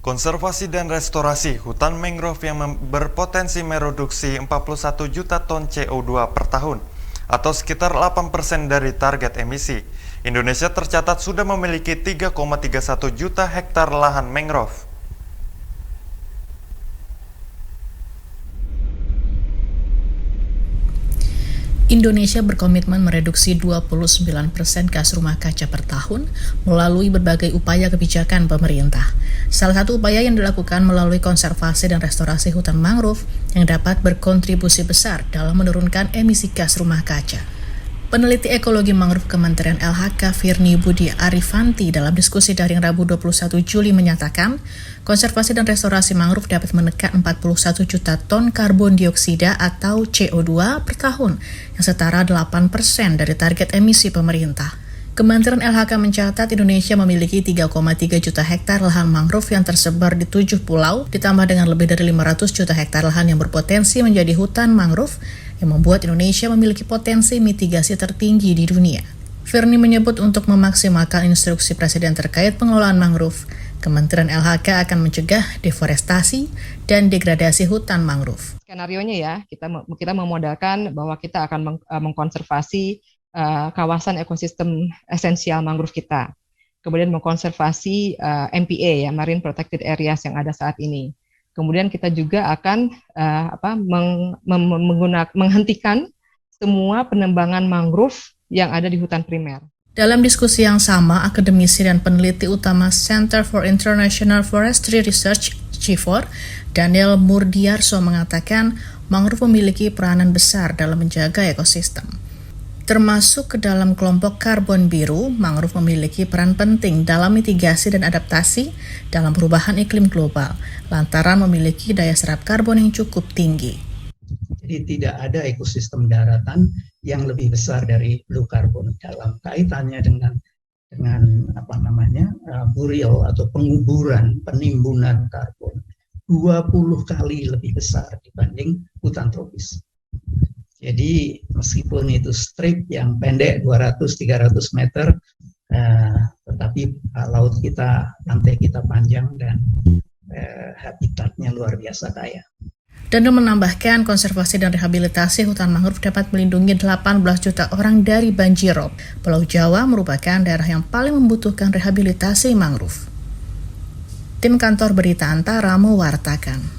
Konservasi dan restorasi hutan mangrove yang berpotensi mereduksi 41 juta ton CO2 per tahun, atau sekitar 8% dari target emisi. Indonesia tercatat sudah memiliki 3,31 juta hektar lahan mangrove. Indonesia berkomitmen mereduksi 29% gas rumah kaca per tahun melalui berbagai upaya kebijakan pemerintah. Salah satu upaya yang dilakukan melalui konservasi dan restorasi hutan mangrove yang dapat berkontribusi besar dalam menurunkan emisi gas rumah kaca. Peneliti ekologi mangrove Kementerian LHK Firny Budi Arifanti dalam diskusi daring Rabu 21 Juli menyatakan, konservasi dan restorasi mangrove dapat menekan 41 juta ton karbon dioksida atau CO2 per tahun, yang setara 8% dari target emisi pemerintah. Kementerian LHK mencatat Indonesia memiliki 3,3 juta hektar lahan mangrove yang tersebar di 7 pulau, ditambah dengan lebih dari 500 juta hektar lahan yang berpotensi menjadi hutan mangrove, yang membuat Indonesia memiliki potensi mitigasi tertinggi di dunia. Firny menyebut untuk memaksimalkan instruksi Presiden terkait pengelolaan mangrove, Kementerian LHK akan mencegah deforestasi dan degradasi hutan mangrove. Skenarionya ya, kita memodalkan bahwa kita akan mengkonservasi kawasan ekosistem esensial mangrove kita. Kemudian mengkonservasi MPA ya, Marine Protected Areas yang ada saat ini. Kemudian kita juga akan menghentikan semua penebangan mangrove yang ada di hutan primer. Dalam diskusi yang sama, akademisi dan peneliti utama Center for International Forestry Research (CIFOR), Daniel Murdiarso mengatakan mangrove memiliki peranan besar dalam menjaga ekosistem. Termasuk ke dalam kelompok karbon biru, mangrove memiliki peran penting dalam mitigasi dan adaptasi dalam perubahan iklim global, lantaran memiliki daya serap karbon yang cukup tinggi. Jadi tidak ada ekosistem daratan yang lebih besar dari blue carbon dalam kaitannya dengan burial atau penimbunan karbon 20 kali lebih besar dibanding hutan tropis. Jadi meskipun itu strip yang pendek 200-300 meter, tetapi laut kita, pantai kita panjang dan habitatnya luar biasa kaya. Daniel menambahkan konservasi dan rehabilitasi hutan mangrove dapat melindungi 18 juta orang dari banjirop. Pulau Jawa merupakan daerah yang paling membutuhkan rehabilitasi mangrove. Tim Kantor Berita Antara mewartakan.